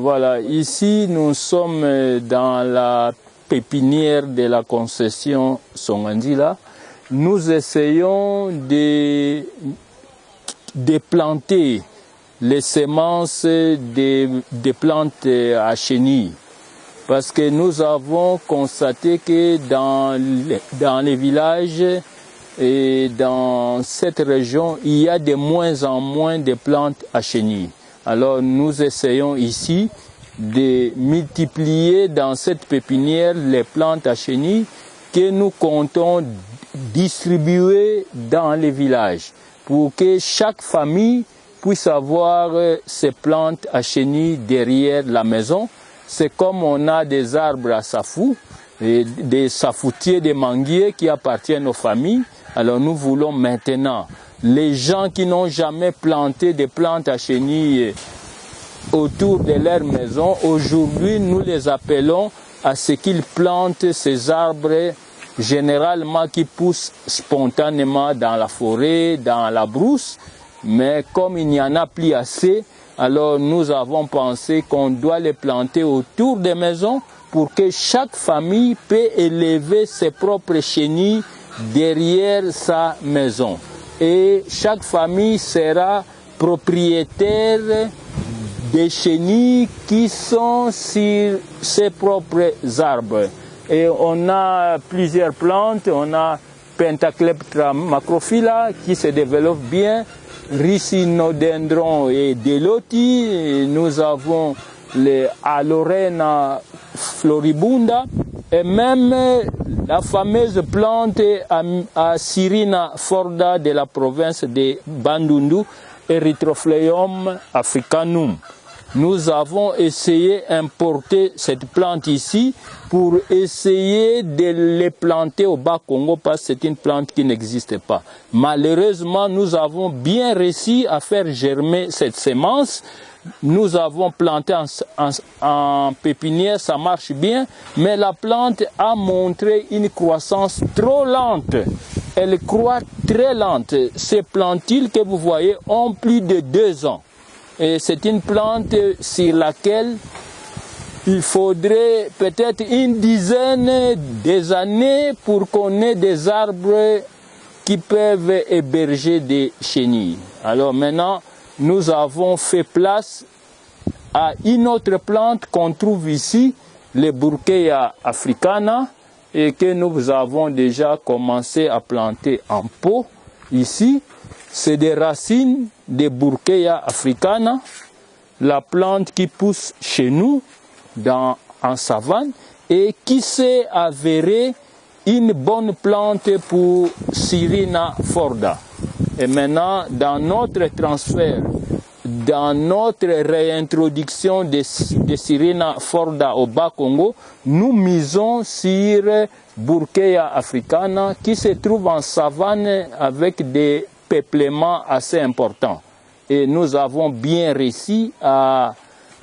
Voilà, ici nous sommes dans la pépinière de la concession Songandila. Nous essayons de planter les semences des plantes à chenilles. Parce que nous avons constaté que dans les villages et dans cette région, il y a de moins en moins de plantes à chenilles. Alors nous essayons ici de multiplier dans cette pépinière les plantes à chenilles que nous comptons distribuer dans les villages pour que chaque famille puisse avoir ces plantes à chenilles derrière la maison. C'est comme on a des arbres à safou, des safoutiers, des manguiers qui appartiennent aux familles. Alors nous voulons maintenant, les gens qui n'ont jamais planté des plantes à chenilles autour de leur maison, aujourd'hui nous les appelons à ce qu'ils plantent ces arbres généralement qui poussent spontanément dans la forêt, dans la brousse. Mais comme il n'y en a plus assez, alors nous avons pensé qu'on doit les planter autour des maisons pour que chaque famille puisse élever ses propres chenilles derrière sa maison. Et chaque famille sera propriétaire des chenilles qui sont sur ses propres arbres. Et on a plusieurs plantes, on a Pentacleptra macrophylla qui se développe bien, Ricynodendron et Deloti, nous avons les Alorena floribunda et même la fameuse plante Asirina forda de la province de Bandundu, Erythrophlejum africanum. Nous avons essayé d'importer cette plante ici pour essayer de les planter au Bas-Congo parce que c'est une plante qui n'existe pas. Malheureusement, nous avons bien réussi à faire germer cette semence. Nous avons planté en pépinière, ça marche bien, mais la plante a montré une croissance trop lente. Elle croît très lente. Ces plantules que vous voyez ont plus de 2 ans. Et c'est une plante sur laquelle il faudrait peut-être une dizaine d'années pour qu'on ait des arbres qui peuvent héberger des chenilles. Alors maintenant, nous avons fait place à une autre plante qu'on trouve ici, le Burkeya africana, et que nous avons déjà commencé à planter en pot ici. C'est des racines de Burkeya africana, la plante qui pousse chez nous en savane et qui s'est avérée une bonne plante pour Sirina forda. Et maintenant, dans notre transfert, dans notre réintroduction de Sirina forda au Bas-Congo, nous misons sur Burkeya africana qui se trouve en savane avec des peuplements assez importants. Et nous avons bien réussi à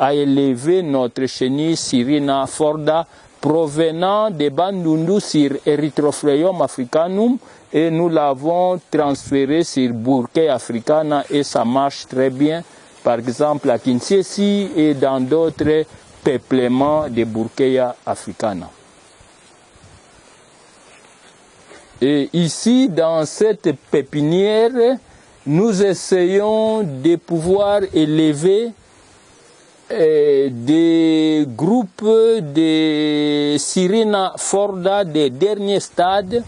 élever notre chenille Sirina forda provenant de Bandundu sur Erythrophlejum africanum et nous l'avons transféré sur Burkeya africana et ça marche très bien. Par exemple à Kinshasa et dans d'autres peuplements de Burkeya africana. Et ici, dans cette pépinière, nous essayons de pouvoir élever des groupes de Sirina forda des derniers stades,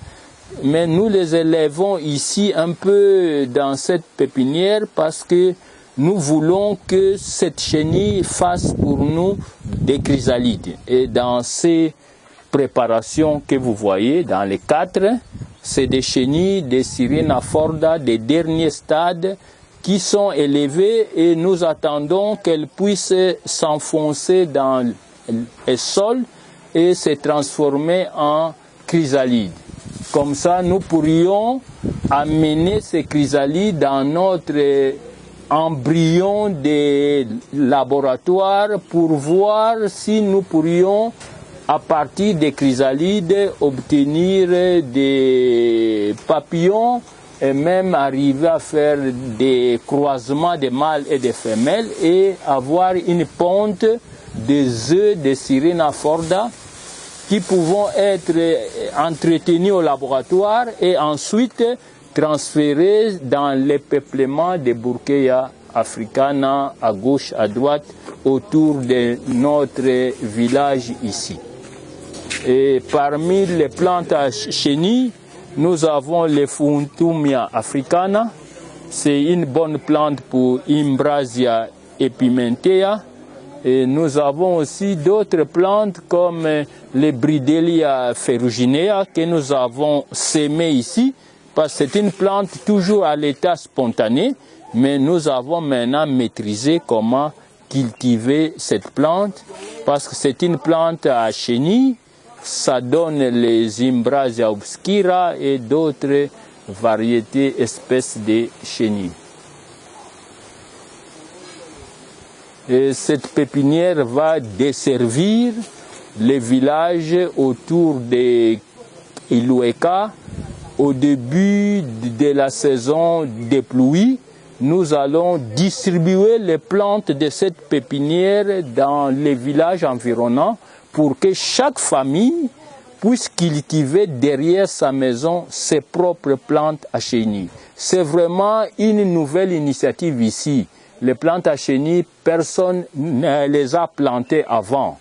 mais nous les élevons ici un peu dans cette pépinière parce que nous voulons que cette chenille fasse pour nous des chrysalides. Et dans ces préparations que vous voyez, dans les 4, c'est des chenilles de Sirina forda des derniers stades qui sont élevées et nous attendons qu'elles puissent s'enfoncer dans le sol et se transformer en chrysalides. Comme ça, nous pourrions amener ces chrysalides dans notre embryon de laboratoire pour voir si nous pourrions, à partir des chrysalides, obtenir des papillons et même arriver à faire des croisements des mâles et des femelles et avoir une ponte des œufs de Sirena forda qui pourront être entretenus au laboratoire et ensuite transférés dans les peuplements de Burkeya africana à gauche, à droite, autour de notre village ici. Et parmi les plantes à chenilles, nous avons le Funtumia africana. C'est une bonne plante pour Imbrasia epimentea. Et nous avons aussi d'autres plantes comme les Bridelia ferruginea que nous avons sémées ici, parce que c'est une plante toujours à l'état spontané, mais nous avons maintenant maîtrisé comment cultiver cette plante, parce que c'est une plante à chenilles, ça donne les Imbrasia obscura et d'autres variétés, espèces de chenilles. Et cette pépinière va desservir les villages autour de Ilueka. Au début de la saison des pluies, nous allons distribuer les plantes de cette pépinière dans les villages environnants pour que chaque famille puisse cultiver derrière sa maison ses propres plantes à chenilles. C'est vraiment une nouvelle initiative ici. Les plantes à chenilles, personne ne les a plantées avant.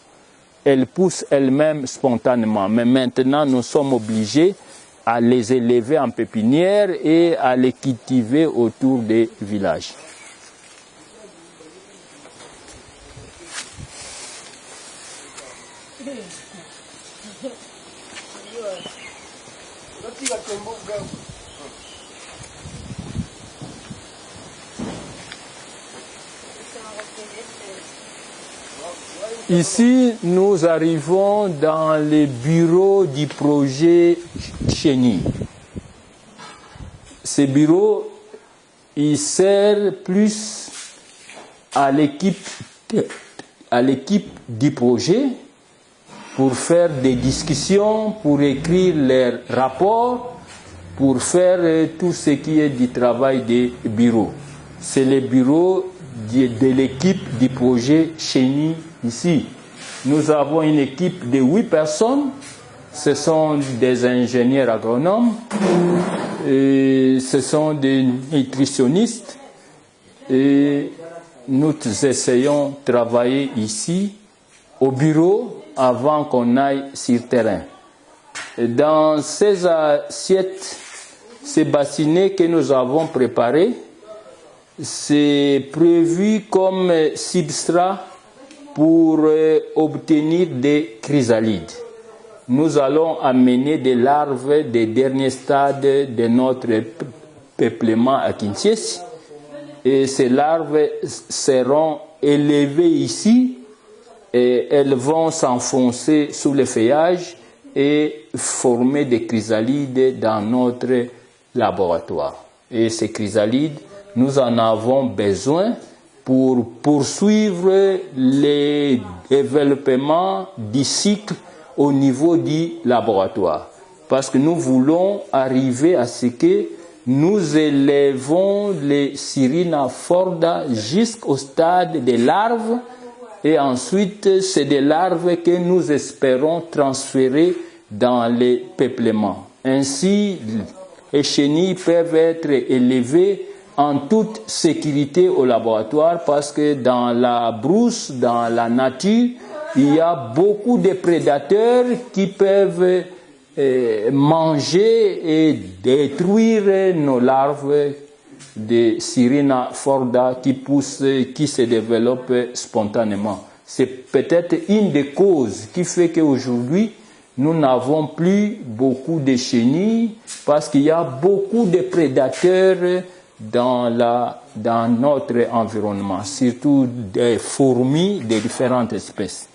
Elles poussent elles-mêmes spontanément. Mais maintenant, nous sommes obligés à les élever en pépinière et à les cultiver autour des villages. Ici, nous arrivons dans les bureaux du projet chenille. Ce bureau, il sert plus à l'équipe du projet pour faire des discussions, pour écrire leurs rapports, pour faire tout ce qui est du travail des bureaux. C'est le bureau de l'équipe du projet chenille ici. Nous avons une équipe de 8 personnes. Ce sont des ingénieurs agronomes, et ce sont des nutritionnistes et nous essayons de travailler ici au bureau avant qu'on aille sur terrain. Dans ces assiettes, ces bassinets que nous avons préparés, c'est prévu comme substrat pour obtenir des chrysalides. Nous allons amener des larves des derniers stades de notre peuplement à Kinshasa. Et ces larves seront élevées ici et elles vont s'enfoncer sous le feuillage et former des chrysalides dans notre laboratoire. Et ces chrysalides, nous en avons besoin pour poursuivre les développements du cycle au niveau du laboratoire. Parce que nous voulons arriver à ce que nous élevons les Sirena forda jusqu'au stade des larves et ensuite c'est des larves que nous espérons transférer dans les peuplements. Ainsi, les chenilles peuvent être élevées en toute sécurité au laboratoire parce que dans la brousse, dans la nature, il y a beaucoup de prédateurs qui peuvent manger et détruire nos larves de Sirena forda qui poussent, qui se développent spontanément. C'est peut-être une des causes qui fait qu'aujourd'hui, nous n'avons plus beaucoup de chenilles parce qu'il y a beaucoup de prédateurs dans notre environnement, surtout des fourmis de différentes espèces.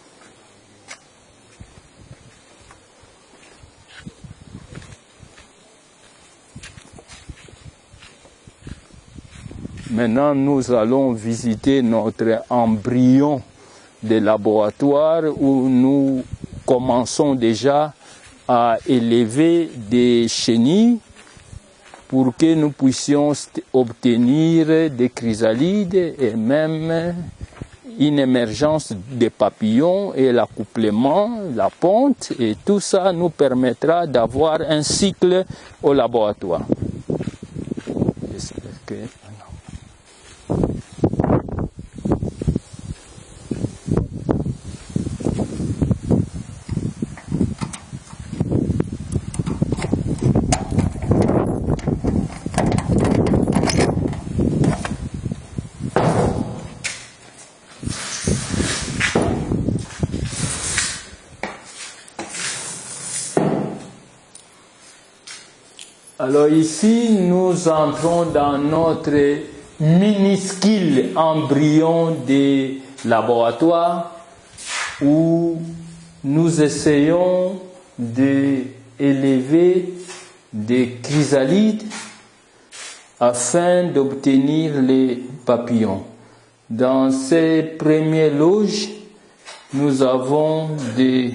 Maintenant, nous allons visiter notre embryon de laboratoire où nous commençons déjà à élever des chenilles pour que nous puissions obtenir des chrysalides et même une émergence des papillons et l'accouplement, la ponte, et tout ça nous permettra d'avoir un cycle au laboratoire. J'espère que... Alors ici, nous entrons dans notre minuscule embryon de laboratoire où nous essayons d'élever des chrysalides afin d'obtenir les papillons. Dans ces premières loges, nous avons des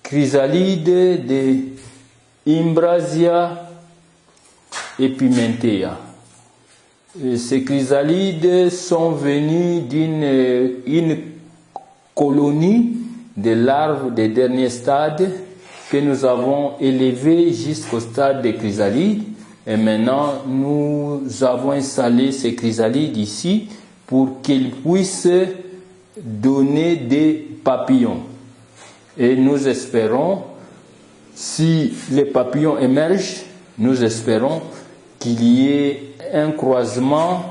chrysalides, des Imbrasia epimentea. Ces chrysalides sont venus d'une colonie de larves des derniers stades que nous avons élevées jusqu'au stade des chrysalides. Et maintenant, nous avons installé ces chrysalides ici pour qu'ils puissent donner des papillons. Et nous espérons, si les papillons émergent, nous espérons qu'il y ait un croisement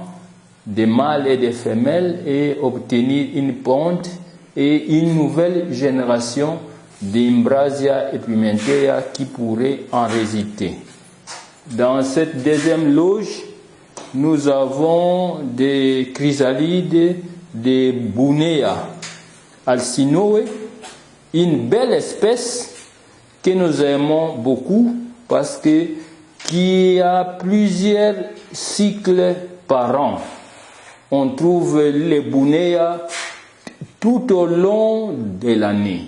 des mâles et des femelles et obtenir une ponte et une nouvelle génération d'Imbrasia epimentea qui pourrait en résulter. Dans cette deuxième loge, nous avons des chrysalides de Bunea alcinoe, une belle espèce que nous aimons beaucoup parce que qui a plusieurs cycles par an. On trouve les Bunea tout au long de l'année.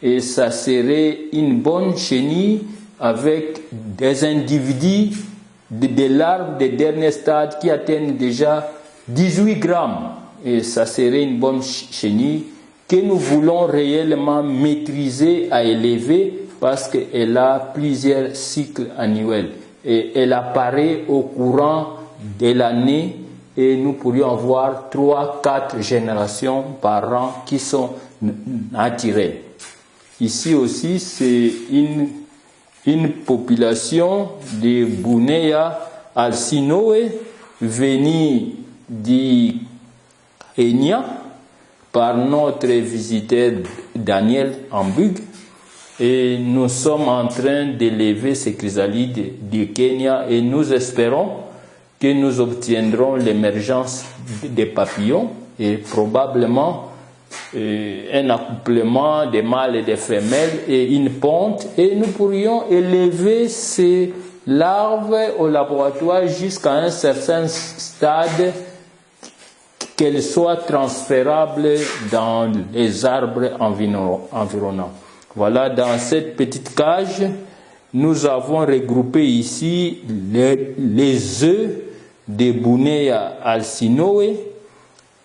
Et ça serait une bonne chenille avec des individus de larves des derniers stades qui atteignent déjà 18 grammes. Et ça serait une bonne chenille que nous voulons réellement maîtriser à élever parce qu'elle a plusieurs cycles annuels. Et elle apparaît au courant de l'année et nous pourrions avoir 3-4 générations par an qui sont naturelles. Ici aussi, c'est une population de Bunea alcinoe venue du Kenya par notre visiteur Daniel Ambug. Et nous sommes en train d'élever ces chrysalides du Kenya et nous espérons que nous obtiendrons l'émergence des papillons et probablement un accouplement des mâles et des femelles et une ponte, et nous pourrions élever ces larves au laboratoire jusqu'à un certain stade qu'elles soient transférables dans les arbres environnants. Voilà, dans cette petite cage, nous avons regroupé ici les œufs de Bunea alcinoe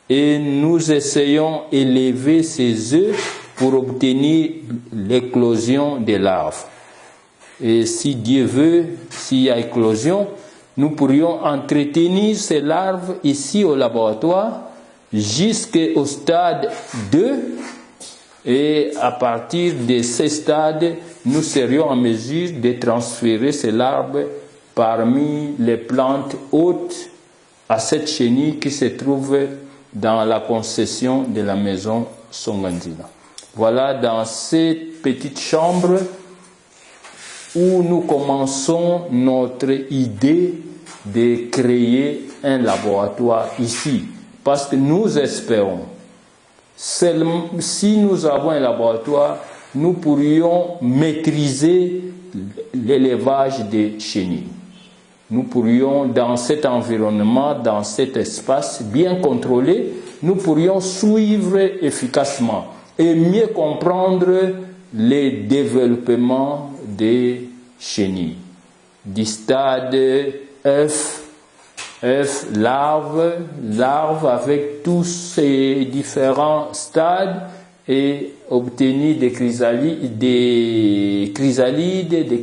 et nous essayons d'élever ces œufs pour obtenir l'éclosion des larves. Et si Dieu veut, s'il y a éclosion, nous pourrions entretenir ces larves ici au laboratoire jusqu'au stade 2. Et à partir de ces stades, nous serions en mesure de transférer ces larves parmi les plantes hôtes à cette chenille qui se trouve dans la concession de la maison Songanzina. Voilà dans cette petite chambre où nous commençons notre idée de créer un laboratoire ici. Parce que nous espérons, seulement si nous avons un laboratoire, nous pourrions maîtriser l'élevage des chenilles. nous pourrions, dans cet environnement, dans cet espace bien contrôlé, nous pourrions suivre efficacement et mieux comprendre les développements des chenilles. Du stade œuf, larve avec tous ces différents stades et obtenir des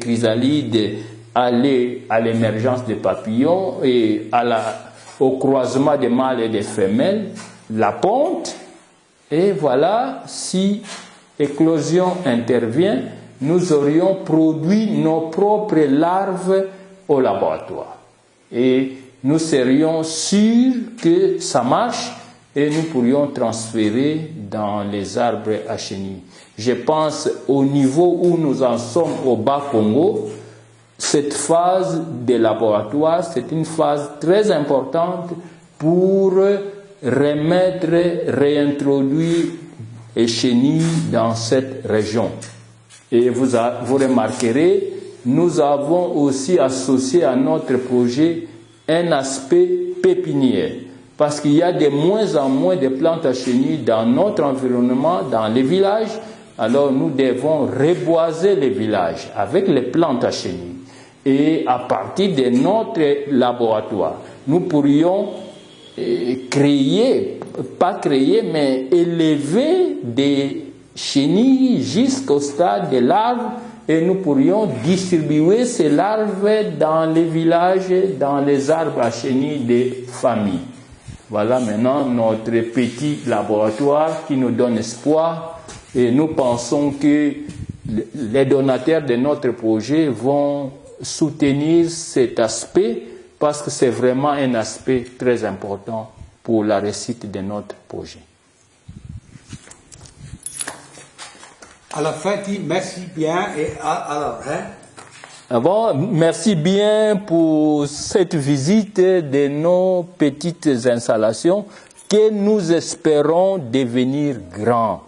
chrysalides aller à l'émergence des papillons et au croisement des mâles et des femelles, la ponte, et voilà, si éclosion intervient, nous aurions produit nos propres larves au laboratoire. Et nous serions sûrs que ça marche et nous pourrions transférer dans les arbres à chenilles. Je pense au niveau où nous en sommes au Bas-Congo, cette phase de laboratoire, c'est une phase très importante pour réintroduire les chenilles dans cette région. Et vous remarquerez, nous avons aussi associé à notre projet un aspect pépinière, parce qu'il y a de moins en moins de plantes à chenilles dans notre environnement, dans les villages. Alors nous devons reboiser les villages avec les plantes à chenilles. Et à partir de notre laboratoire, nous pourrions mais élever des chenilles jusqu'au stade de larves et nous pourrions distribuer ces larves dans les villages, dans les arbres à chenilles des familles. Voilà maintenant notre petit laboratoire qui nous donne espoir et nous pensons que les donateurs de notre projet vont soutenir cet aspect parce que c'est vraiment un aspect très important pour la réussite de notre projet. À la fin, dis merci bien et alors, Bon, merci bien pour cette visite de nos petites installations que nous espérons devenir grands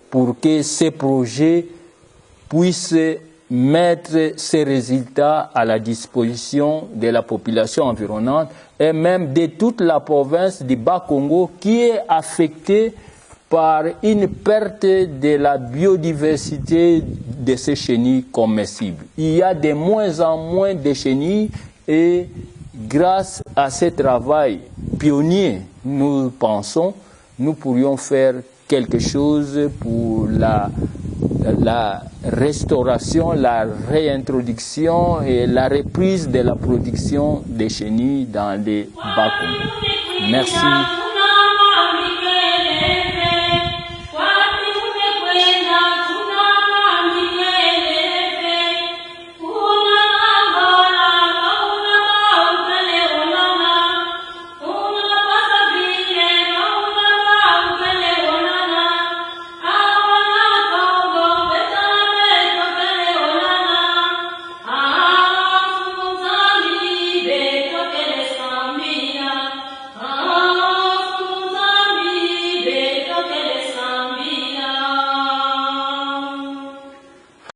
pour que ces projets puissent mettre ces résultats à la disposition de la population environnante et même de toute la province du Bas-Congo qui est affectée par une perte de la biodiversité de ces chenilles comestibles. Il y a de moins en moins de chenilles et grâce à ce travail pionnier, nous pensons, nous pourrions faire quelque chose pour la restauration, la réintroduction et la reprise de la production des chenilles dans les Bas-Congo. Merci.